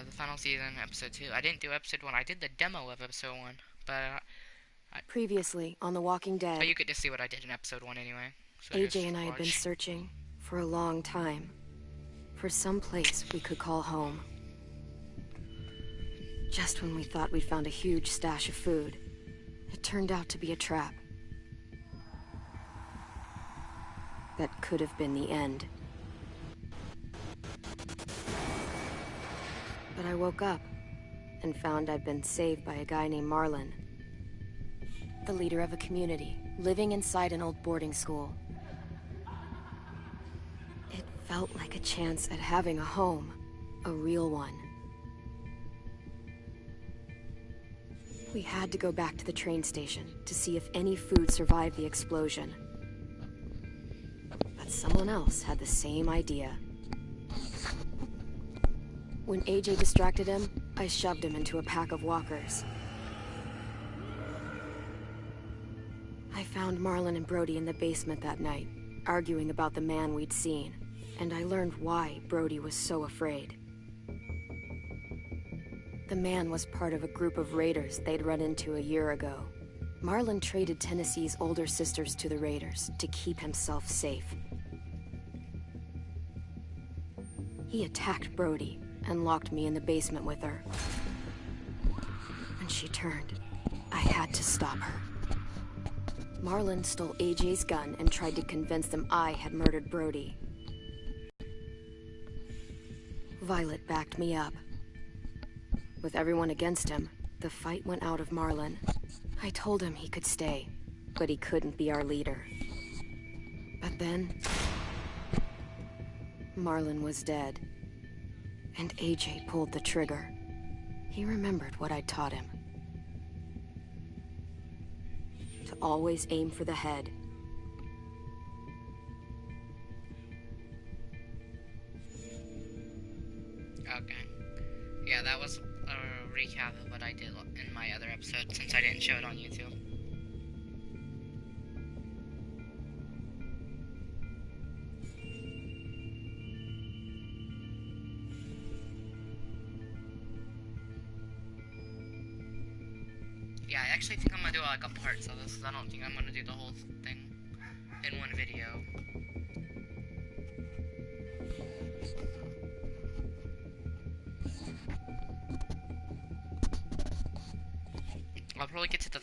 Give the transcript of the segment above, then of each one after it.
the final season, episode 2. I didn't do episode 1. I did the demo of episode 1, Previously on The Walking but Dead, you get to see what I did in episode 1 anyway. So AJ just and I had been watch. searching for a long time for some place we could call home. Just when we thought we'd found a huge stash of food, it turned out to be a trap. That could have been the end. But I woke up and found I'd been saved by a guy named Marlon, the leader of a community living inside an old boarding school. It felt like a chance at having a home, a real one. We had to go back to the train station to see if any food survived the explosion. But someone else had the same idea. When AJ distracted him, I shoved him into a pack of walkers. I found Marlon and Brody in the basement that night, arguing about the man we'd seen, and I learned why Brody was so afraid. The man was part of a group of raiders they'd run into a year ago. Marlon traded Tennessee's older sisters to the raiders to keep himself safe. He attacked Brody and locked me in the basement with her. When she turned, I had to stop her. Marlon stole AJ's gun and tried to convince them I had murdered Brody. Violet backed me up. With everyone against him, the fight went out of Marlon. I told him he could stay, but he couldn't be our leader. But then, Marlon was dead, and AJ pulled the trigger. He remembered what I'd taught him. To always aim for the head. Okay. Yeah, that was a recap of what I did in my other episode, since I didn't show it on YouTube. Yeah, I actually think I'm gonna do like a parts of this, because I don't think I'm gonna do the whole thing in one video. I'll probably get to the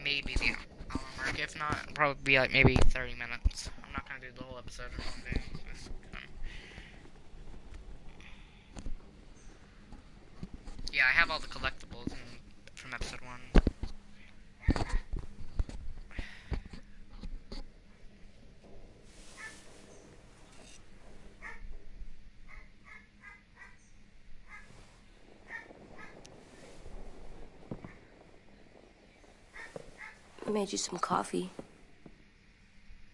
maybe the hour mark. If not, it'll probably be like maybe 30 minutes. I'm not gonna do the whole episode in one day. Yeah, I have all the collectibles from episode 1. I made you some coffee.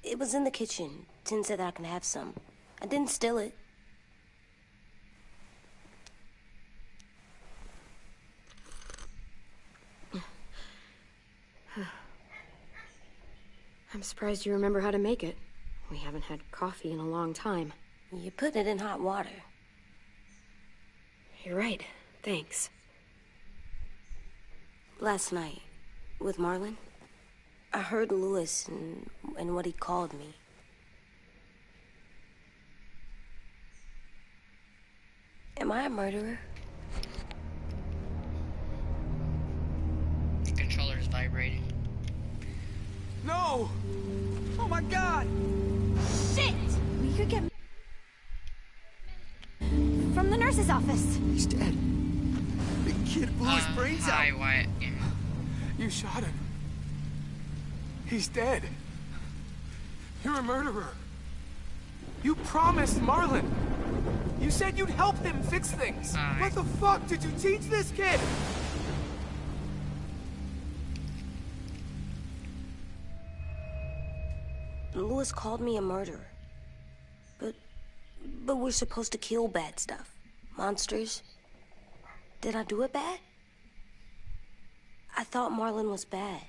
It was in the kitchen. Tin said that I can have some. I didn't steal it. I'm surprised you remember how to make it. We haven't had coffee in a long time. You put it in hot water. You're right. Thanks. Last night, with Marlon, I heard Lewis and what he called me. Am I a murderer? The controller's vibrating. No! Oh my god! Shit! We could get from the nurse's office. He's dead. The kid blew his brains hi, out. Wyatt. Yeah. You shot him. He's dead. You're a murderer. You promised Marlon. You said you'd help him fix things. Hi. What the fuck did you teach this kid? Lewis called me a murderer. But we're supposed to kill bad stuff. Monsters. Did I do it bad? I thought Marlon was bad.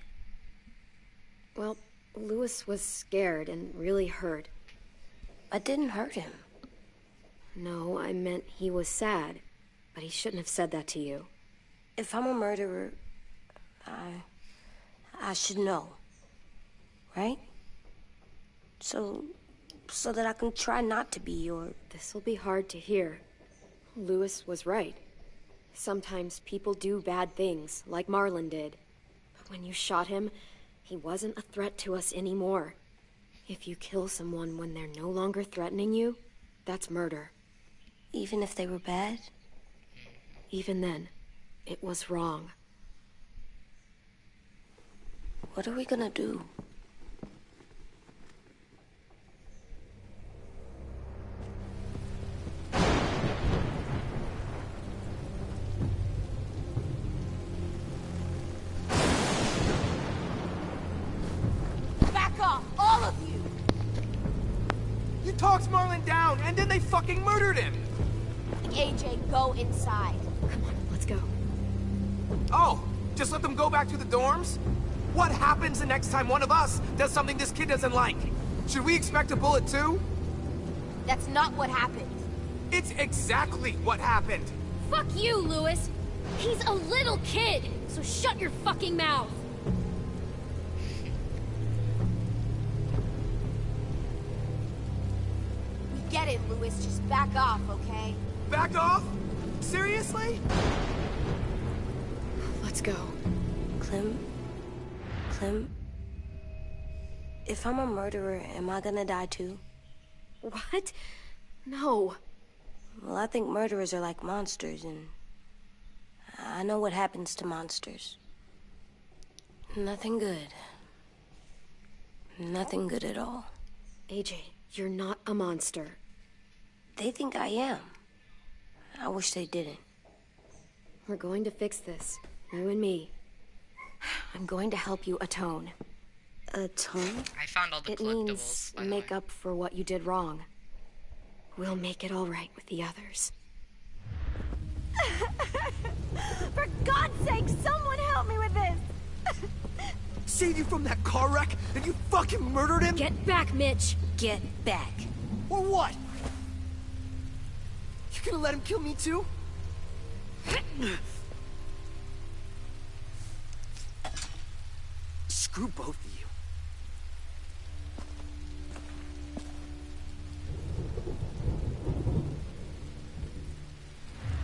Well, Lewis was scared and really hurt. I didn't hurt him. No, I meant he was sad. But he shouldn't have said that to you. If I'm a murderer, I should know. Right? So that I can try not to be, or... This'll be hard to hear. Lewis was right. Sometimes people do bad things, like Marlon did. But when you shot him, he wasn't a threat to us anymore. If you kill someone when they're no longer threatening you, that's murder. Even if they were bad? Even then, it was wrong. What are we gonna do? Back off, all of you! You talked Marlon down, and then they fucking murdered him! AJ, go inside. Come on, let's go. Oh, just let them go back to the dorms? What happens the next time one of us does something this kid doesn't like? Should we expect a bullet too? That's not what happened. It's exactly what happened. Fuck you, Lewis. He's a little kid, so shut your fucking mouth. We get it, Lewis. Just back off, okay? Back off? Seriously? Let's go. Clem, if I'm a murderer, am I gonna die too? What? No. Well, I think murderers are like monsters, and I know what happens to monsters. Nothing good. Nothing good at all. AJ, you're not a monster. They think I am. I wish they didn't. We're going to fix this. You and me. I'm going to help you atone. Atone? I found all the It collectibles, means by the make way. up for what you did wrong. We'll make it all right with the others. For God's sake, someone help me with this! Saved you from that car wreck, and you fucking murdered him? Get back, Mitch! Get back. Or what? You gonna let him kill me too? Screw both of you.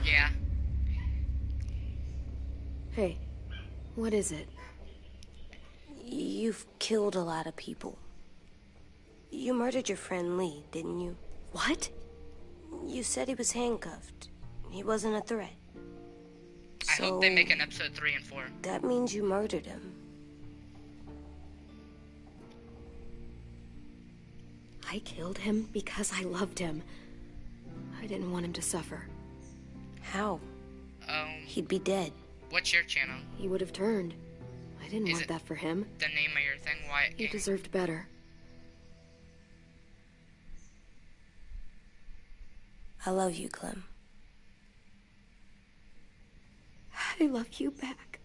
Yeah. Hey, what is it? You've killed a lot of people. You murdered your friend Lee, didn't you? What? You said he was handcuffed. He wasn't a threat. I hope they make an episode 3 and 4. That means you murdered him. I killed him because I loved him. I didn't want him to suffer. How? He'd be dead. What's your channel? He would have turned. I didn't Is want it- that for him. The name of your thing, Wyatt He Gaming? deserved better. I love you, Clem. I love you back.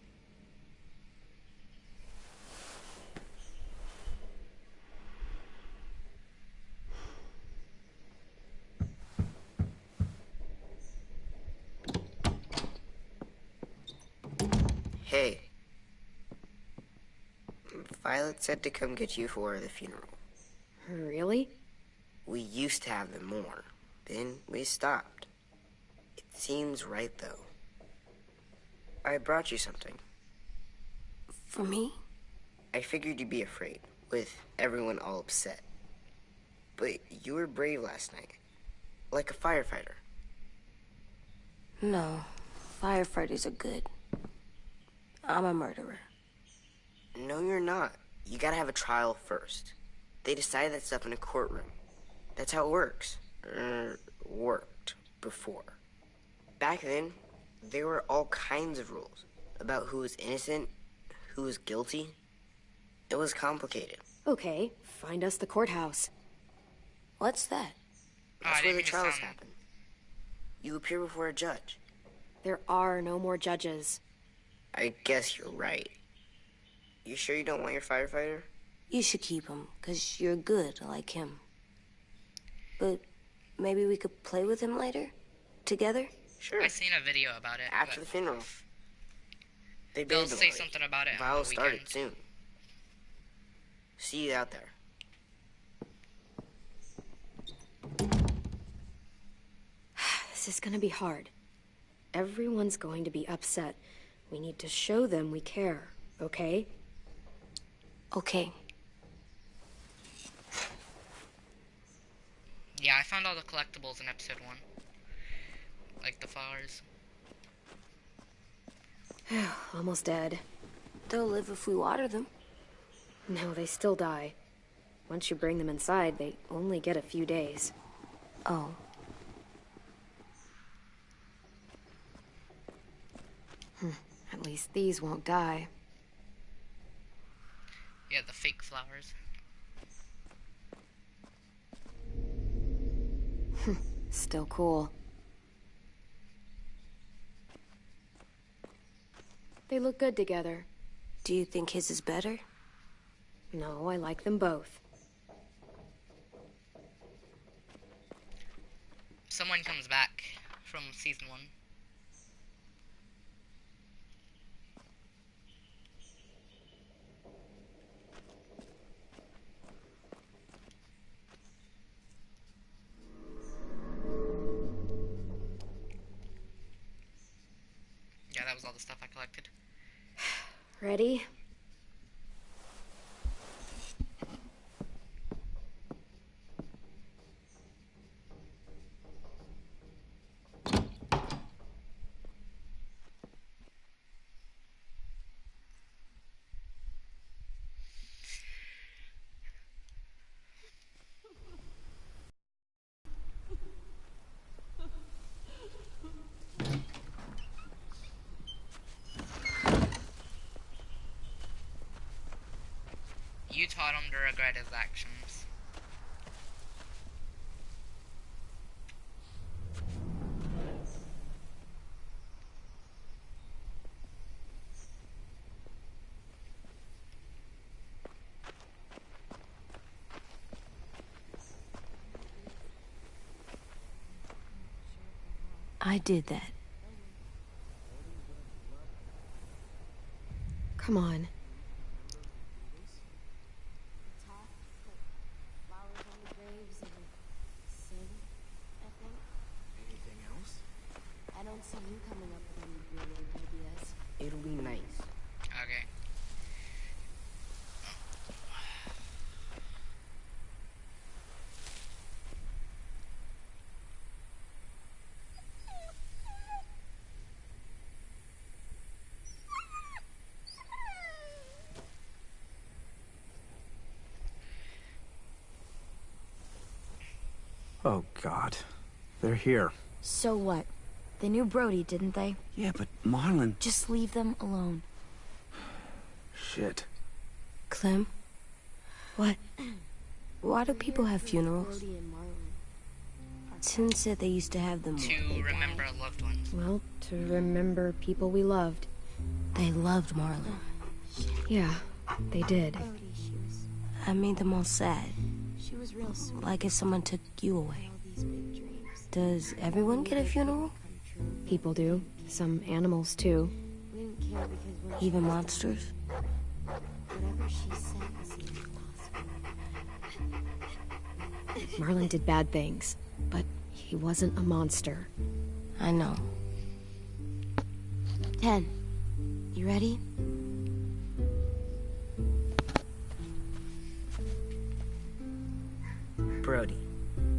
Hey. Violet said to come get you for the funeral. Really? We used to have them more. Then we stopped. It seems right, though. I brought you something. For me? I figured you'd be afraid, with everyone all upset. But you were brave last night. Like a firefighter. No. Firefighters are good. I'm a murderer. No, you're not. You gotta have a trial first. They decide that stuff in a courtroom. That's how it works. Worked before. Back then, there were all kinds of rules about who was innocent, who was guilty. It was complicated. Okay, find us the courthouse. What's that? Oh, I That's didn't where the mean to trials sound- happen. You appear before a judge. There are no more judges. I guess you're right. You sure you don't want your firefighter? You should keep him, 'cause you're good like him. But maybe we could play with him later? Together? Sure. I seen a video about it. After the funeral. They They'll build say something about it on I'll the start weekend. it soon. See you out there. This is gonna be hard. Everyone's going to be upset. We need to show them we care, okay? Okay. Yeah, I found all the collectibles in episode 1. Like the flowers. Almost dead. They'll live if we water them. No, they still die. Once you bring them inside, they only get a few days. Oh. At least these won't die. Yeah, the fake flowers. Still cool. They look good together. Do you think his is better? No, I like them both. Someone comes back from season 1. Yeah, that was all the stuff I collected. Ready? You taught him to regret his actions. I did that. Come on. Anything else? I don't see you coming up with any brilliant ideas. It'll be nice. Okay. Oh, God. They're here. So what? They knew Brody, didn't they? Yeah, but Marlon... Just leave them alone. Shit. Clem? What? Why do people have funerals? Brody and Marlon. Tin said they used to have them. To remember loved ones. Well, to remember people we loved. They loved Marlon. Yeah, they did. Brody, she was I made them all sad. real sweet. Like if someone took you away. All these big dreams Does everyone get a funeral? come true. People do. Some animals, too. We didn't care because when Even monsters? whatever she said seemed possible. Marlon did bad things, but he wasn't a monster. I know. 10. You ready? Brody,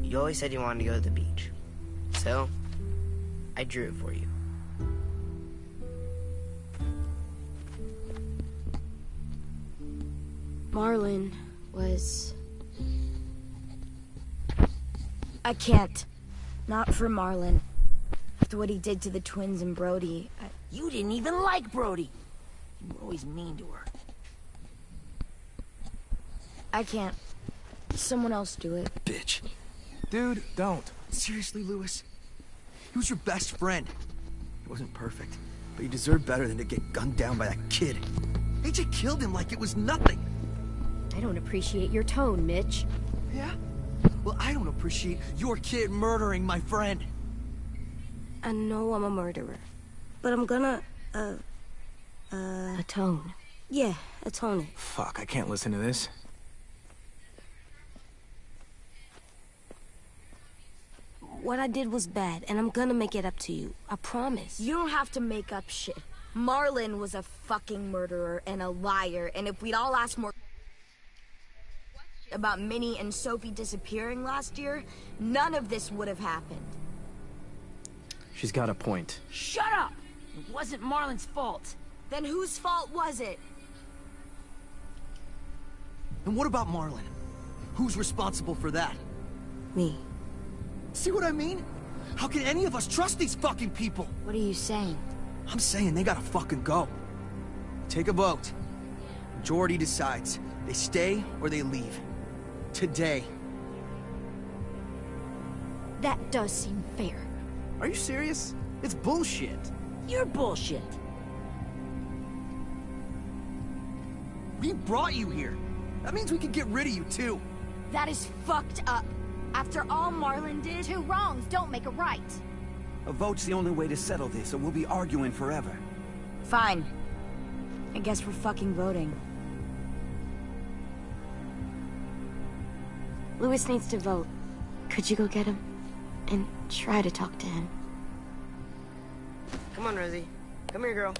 you always said you wanted to go to the beach. So, I drew it for you. Marlon was... I can't. Not for Marlon. After what he did to the twins and Brody, You didn't even like Brody. You were always mean to her. I can't. Someone else do it. Bitch. Dude, don't. Seriously, Lewis? He was your best friend. He wasn't perfect, but he deserved better than to get gunned down by that kid. AJ killed him like it was nothing. I don't appreciate your tone, Mitch. Yeah? Well, I don't appreciate your kid murdering my friend. I know I'm a murderer, but I'm gonna, Atone. yeah, atone it. Fuck, I can't listen to this. What I did was bad, and I'm gonna make it up to you. I promise. You don't have to make up shit. Marlon was a fucking murderer and a liar, and if we'd all asked more about Minnie and Sophie disappearing last year, none of this would have happened. She's got a point. Shut up! It wasn't Marlon's fault. Then whose fault was it? And what about Marlon? Who's responsible for that? Me. See what I mean? How can any of us trust these fucking people? What are you saying? I'm saying they gotta fucking go. Take a vote. Majority decides. They stay or they leave. Today. That does seem fair. Are you serious? It's bullshit. You're bullshit. We brought you here. That means we can get rid of you too. That is fucked up. After all Marlon did... Two wrongs don't make a right. A vote's the only way to settle this, or we'll be arguing forever. Fine. I guess we're fucking voting. Louis needs to vote. Could you go get him? And try to talk to him. Come on, Rosie. Come here, girl.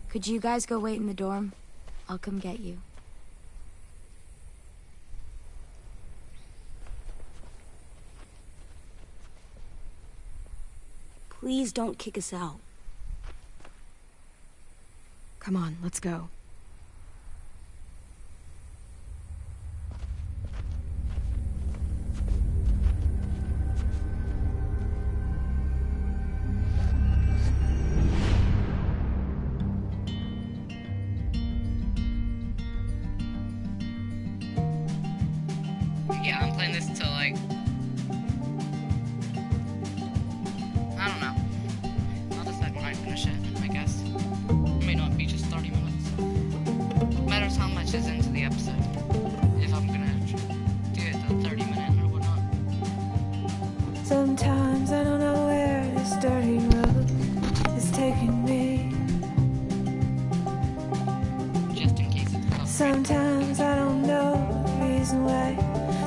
Could you guys go wait in the dorm? I'll come get you. Please don't kick us out. Come on, let's go. Yeah, I'm playing this till like, I don't know. I'll decide when I finish it, I guess. It may not be just 30 minutes. Matters how much is into the episode. If I'm gonna do it the 30-minute or whatnot. Sometimes I don't know where this dirty road is taking me. Just in case it's close. Sometimes I don't know the reason why.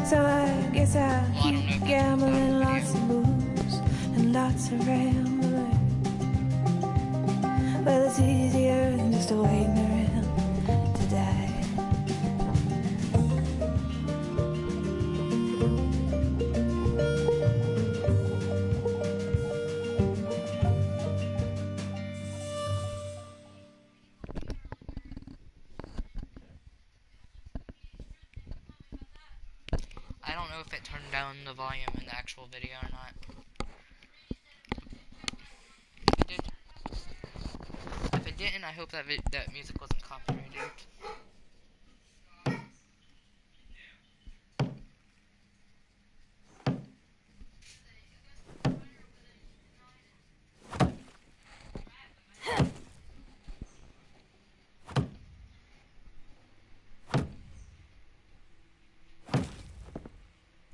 So I guess I'll keep gambling, lots of moves and lots of rambling. Well, it's easier than just waiting around to die. I don't know if it turned down the volume in the actual video or not. If it didn't, I hope that that music wasn't copyrighted.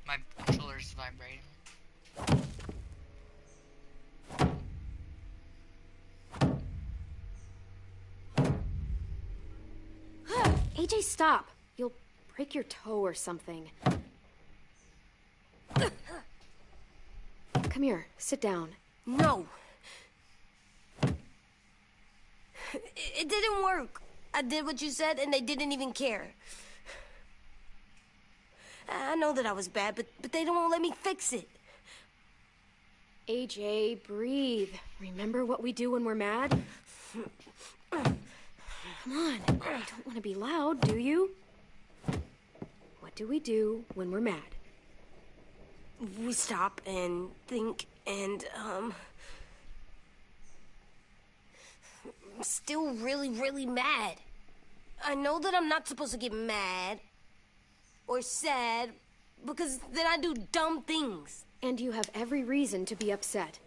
My controller's vibrating. AJ, stop. You'll break your toe or something. Come here, sit down. No. It didn't work. I did what you said, and they didn't even care. I know that I was bad, but they don't let me fix it. AJ, breathe. Remember what we do when we're mad? Come on, you don't want to be loud, do you? What do we do when we're mad? We stop and think and, I'm still really, really mad. I know that I'm not supposed to get mad or sad because then I do dumb things. And you have every reason to be upset.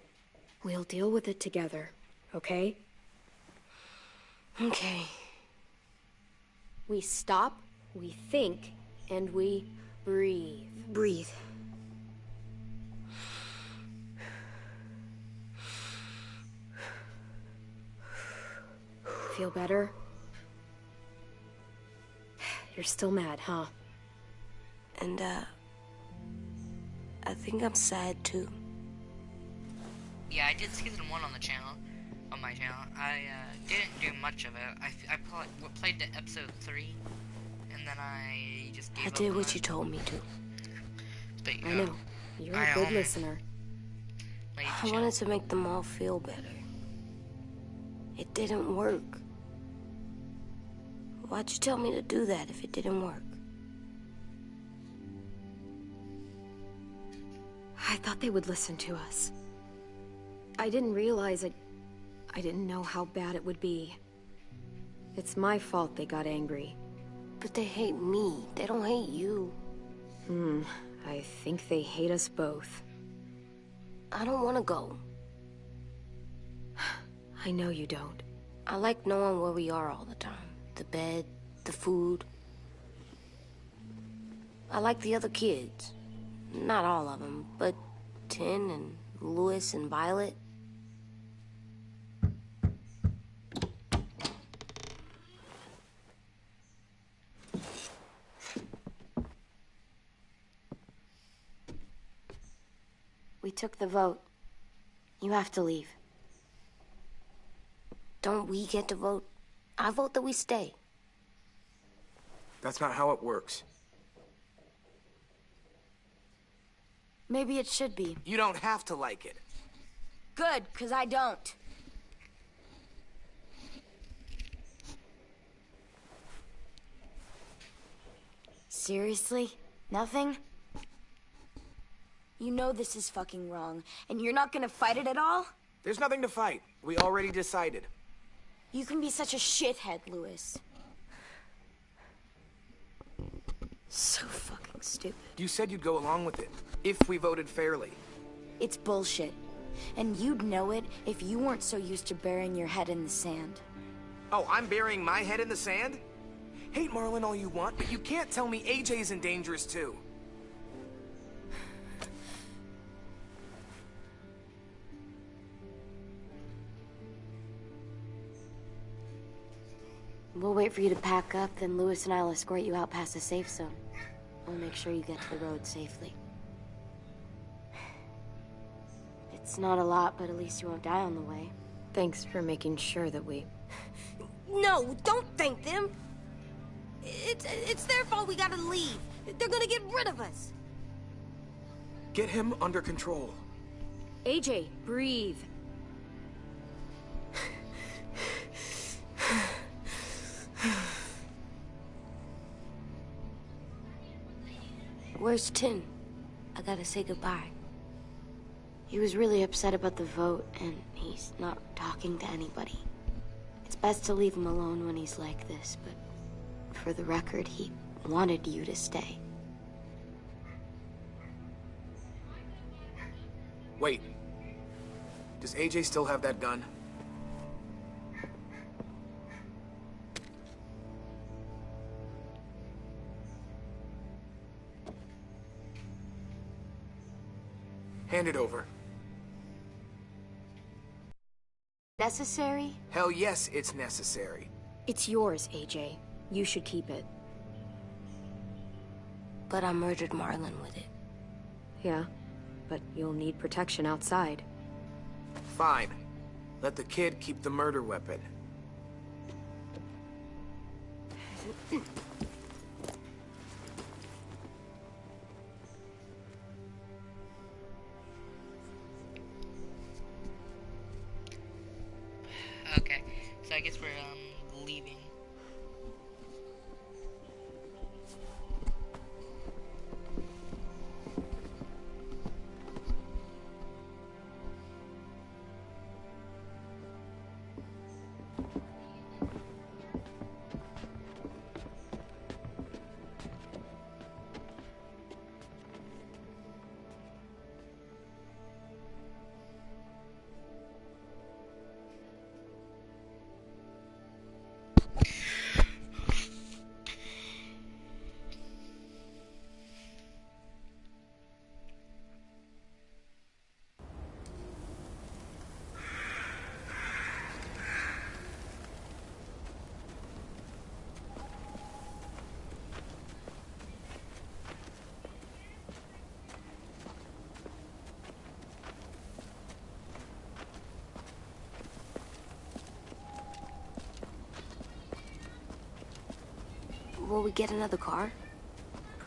We'll deal with it together, okay? Okay. We stop, we think, and we breathe. Breathe. Feel better? You're still mad, huh? And, I think I'm sad, too. Yeah, I did season 1 on the channel, on my channel. I didn't do much of it. I played to episode 3, and then I just gave up. I did what you told me to. But, I know. You're a good listener. I wanted to make them all feel better. It didn't work. Why'd you tell me to do that if it didn't work? I thought they would listen to us. I didn't realize it. I didn't know how bad it would be. It's my fault they got angry. But they hate me. They don't hate you. I think they hate us both. I don't want to go. I know you don't. I like knowing where we are all the time. The bed, the food. I like the other kids. Not all of them, but Tin and Louis and Violet. We took the vote. You have to leave. Don't we get to vote? I vote that we stay. That's not how it works. Maybe it should be. You don't have to like it. Good, because I don't. Seriously? Nothing? You know this is fucking wrong, and you're not gonna fight it at all? There's nothing to fight. We already decided. You can be such a shithead, Louis. So fucking stupid. You said you'd go along with it, if we voted fairly. It's bullshit. And you'd know it if you weren't so used to burying your head in the sand. Oh, I'm burying my head in the sand? Hate Marlon all you want, but you can't tell me AJ's in dangerous too. We'll wait for you to pack up, then Louis and I'll escort you out past the safe zone. We'll make sure you get to the road safely. It's not a lot, but at least you won't die on the way. Thanks for making sure that we... No, don't thank them. It's their fault we gotta leave. They're gonna get rid of us. Get him under control. AJ, breathe. Where's Tin? I gotta say goodbye. He was really upset about the vote, and he's not talking to anybody. It's best to leave him alone when he's like this, but for the record, he wanted you to stay. Wait. Does AJ still have that gun? Hand it over. Necessary? Hell yes, it's necessary. It's yours, AJ. You should keep it. But I murdered Marlon with it. Yeah, but you'll need protection outside. Fine. Let the kid keep the murder weapon. Okay, so I guess we're leaving. Will we get another car?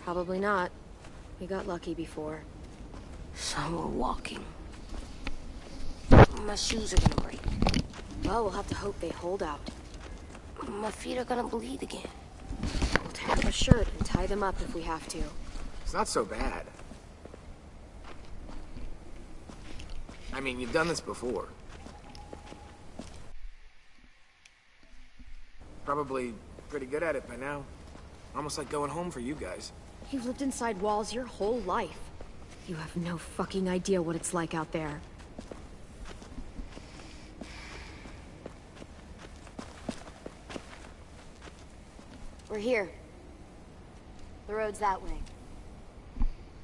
Probably not. We got lucky before. So we're walking. My shoes are gonna break. Well, we'll have to hope they hold out. My feet are gonna bleed again. We'll tear up a shirt and tie them up if we have to. It's not so bad. I mean, you've done this before. Probably pretty good at it by now. Almost like going home for you guys. You've lived inside walls your whole life. You have no fucking idea what it's like out there. We're here. The road's that way.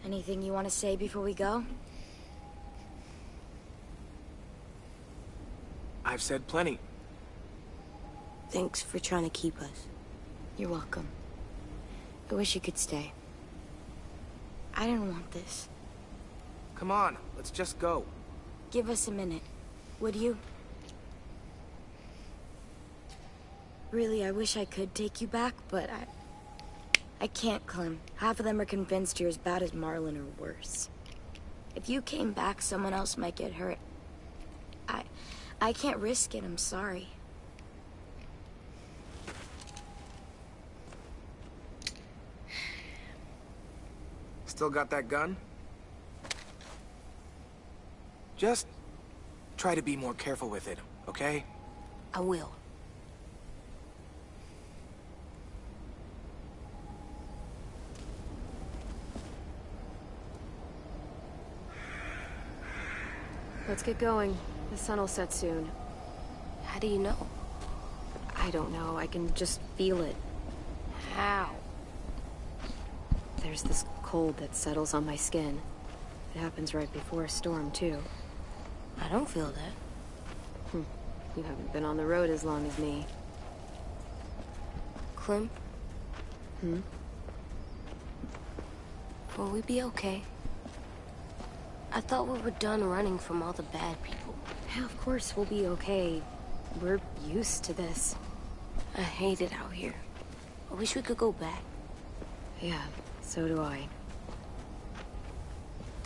Anything you want to say before we go? I've said plenty. Thanks for trying to keep us. You're welcome. I wish you could stay. I didn't want this. Come on, let's just go. Give us a minute, would you? Really, I wish I could take you back, but I can't, Clem. Half of them are convinced you're as bad as Marlon or worse. If you came back, someone else might get hurt. I can't risk it, I'm sorry. Still got that gun? Just try to be more careful with it, okay? I will. Let's get going. The sun will set soon. How do you know? I don't know. I can just feel it. How? There's this cold that settles on my skin. It happens right before a storm, too. I don't feel that. You haven't been on the road as long as me. Clem? Will we be okay? I thought we were done running from all the bad people. Yeah, of course we'll be okay. We're used to this. I hate it out here. I wish we could go back. Yeah, so do I.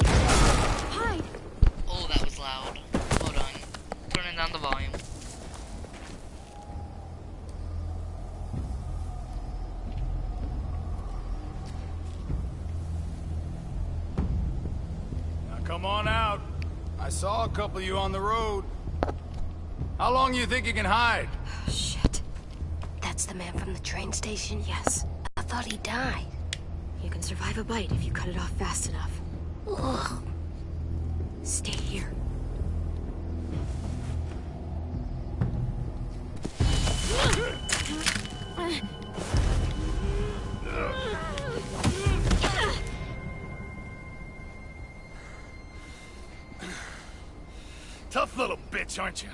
Hide! Oh, that was loud. Hold on. Turning down the volume. Come on out. I saw a couple of you on the road. How long you think you can hide? Shit. That's the man from the train station? Yes. I thought he died. You can survive a bite if you cut it off fast enough. Ugh. Stay here. Tough little bitch, aren't you?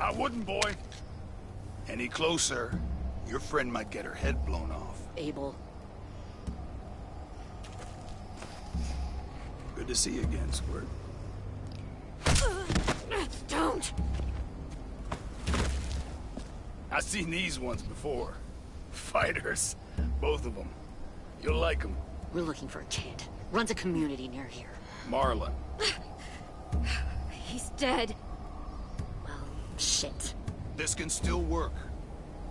I wouldn't, boy. Any closer, your friend might get her head blown off. Abel. Good to see you again, Squirt. Don't! I've seen these ones before. Fighters. Both of them. You'll like them. We're looking for a kid. Runs a community near here. Marlon. He's dead. Well, shit. This can still work.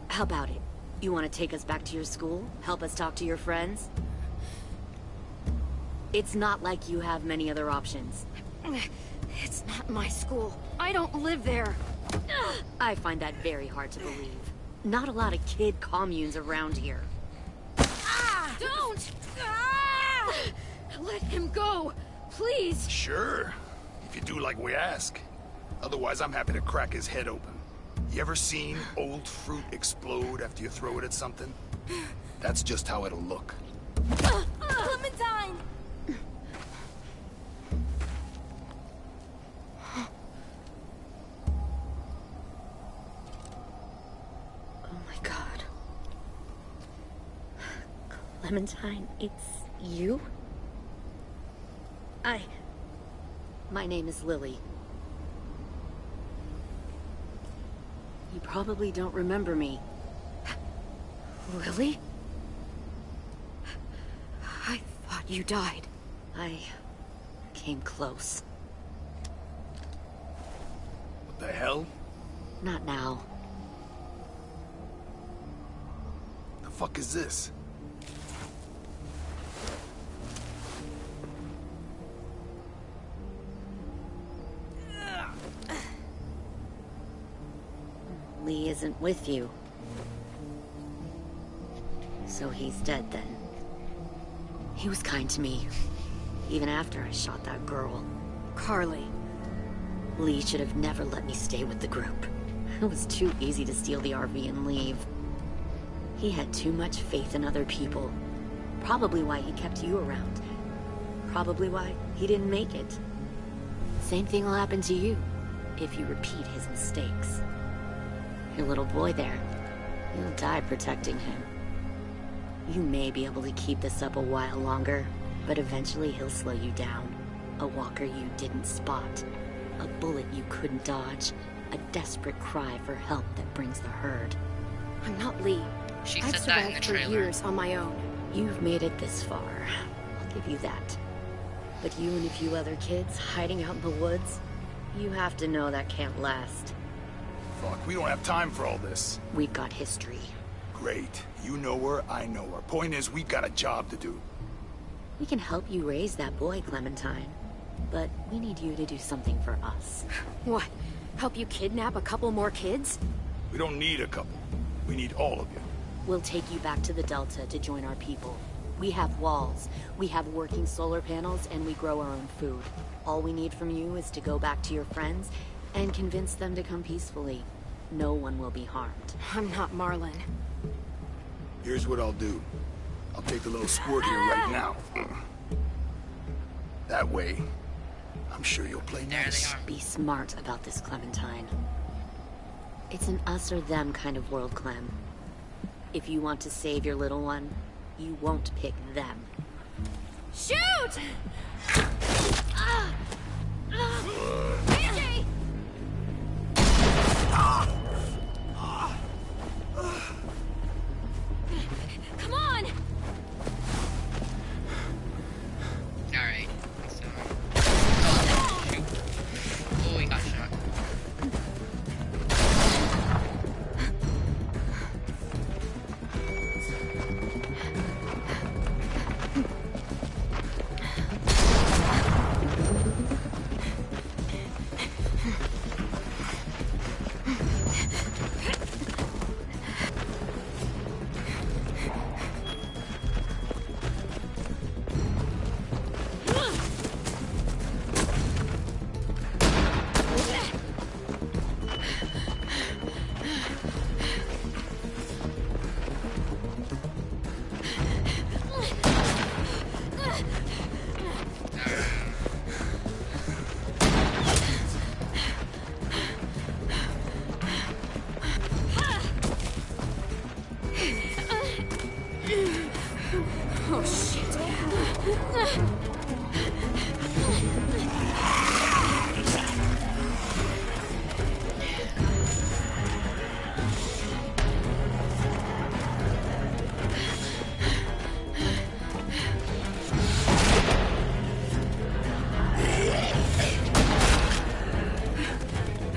How about it? You want to take us back to your school? Help us talk to your friends? It's not like you have many other options. It's not my school. I don't live there. I find that very hard to believe. Not a lot of kid communes around here. Don't! Let him go, please. Sure. If you do like we ask. Otherwise, I'm happy to crack his head open. You ever seen old fruit explode after you throw it at something? That's just how it'll look. Clementine! Oh my god. Clementine, it's you? My name is Lily. You probably don't remember me. Lily? I thought you died. I came close. What the hell? Not now. The fuck is this? Lee isn't with you. So he's dead then. He was kind to me, even after I shot that girl. Carly. Lee should have never let me stay with the group. It was too easy to steal the RV and leave. He had too much faith in other people. Probably why he kept you around. Probably why he didn't make it. Same thing will happen to you, if you repeat his mistakes. Your little boy there, you'll die protecting him. You may be able to keep this up a while longer, but eventually he'll slow you down. A walker you didn't spot. A bullet you couldn't dodge. A desperate cry for help that brings the herd. I'm not Lee. She I've said that in the survived for trailer. years on my own. You've made it this far. I'll give you that. But you and a few other kids hiding out in the woods, you have to know that can't last. Fuck, we don't have time for all this. We've got history. Great. You know her, I know her. Point is, we've got a job to do. We can help you raise that boy, Clementine. But we need you to do something for us. What? Help you kidnap a couple more kids? We don't need a couple. We need all of you. We'll take you back to the Delta to join our people. We have walls, we have working solar panels, and we grow our own food. All we need from you is to go back to your friends and convince them to come peacefully. No one will be harmed. I'm not Marlon. Here's what I'll do. I'll take the little squirt here right now. That way, I'm sure you'll play nice. Be smart about this, Clementine. It's an us or them kind of world, Clem. If you want to save your little one, you won't pick them. Shoot! AJ! Come on! Alright. So. Oh, shoot. Oh, he got shot. Oh, shit.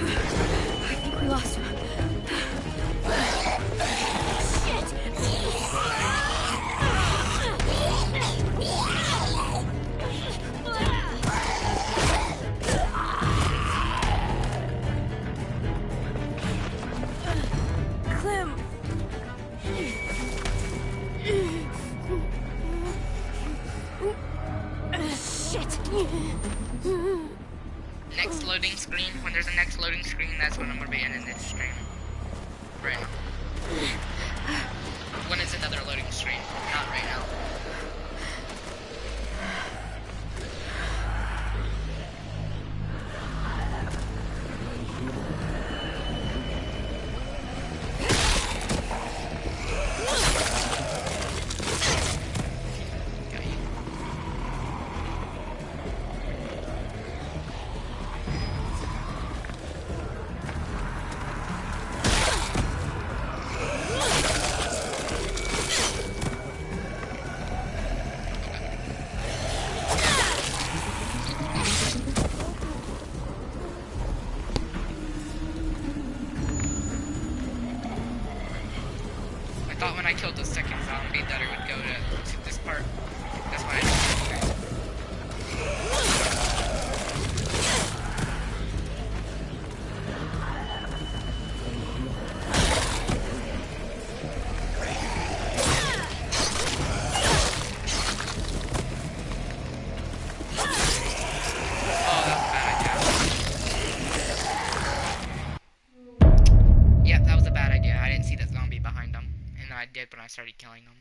I think we lost him. Clem! Shit! Next loading screen. When there's a next loading screen, that's when I'm gonna be ending this stream. right now. When is another loading screen? Not right now. I thought when I killed the second zombie that it would go to this part. That's why I didn't do it. Oh, that was a bad idea. Yep, that was a bad idea. I didn't see that zombie behind him. And I did when I started killing them.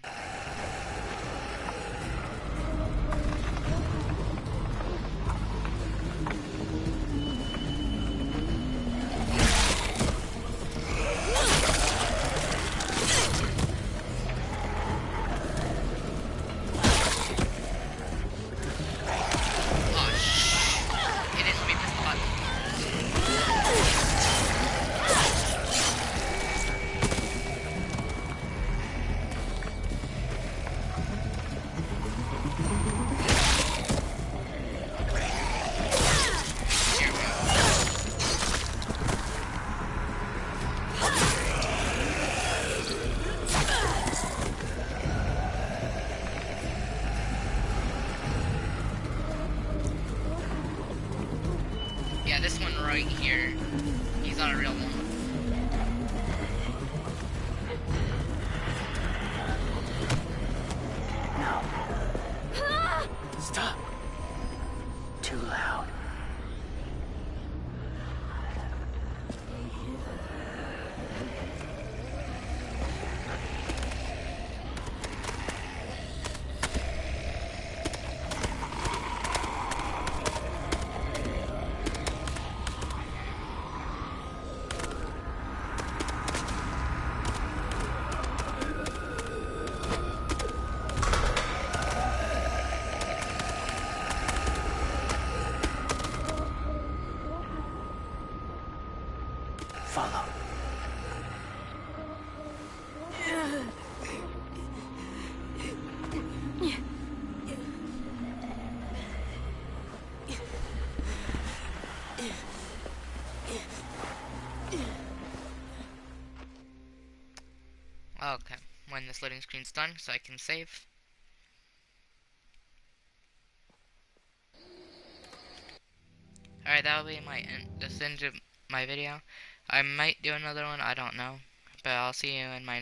Oh, shh. It didn't let me press the button. Yeah, this one right here, he's not a real one. No. Stop. Too loud. Follow. Okay, when this loading screen's done, so I can save. Alright, that'll be this end of my video. I might do another one, I don't know. But I'll see you in my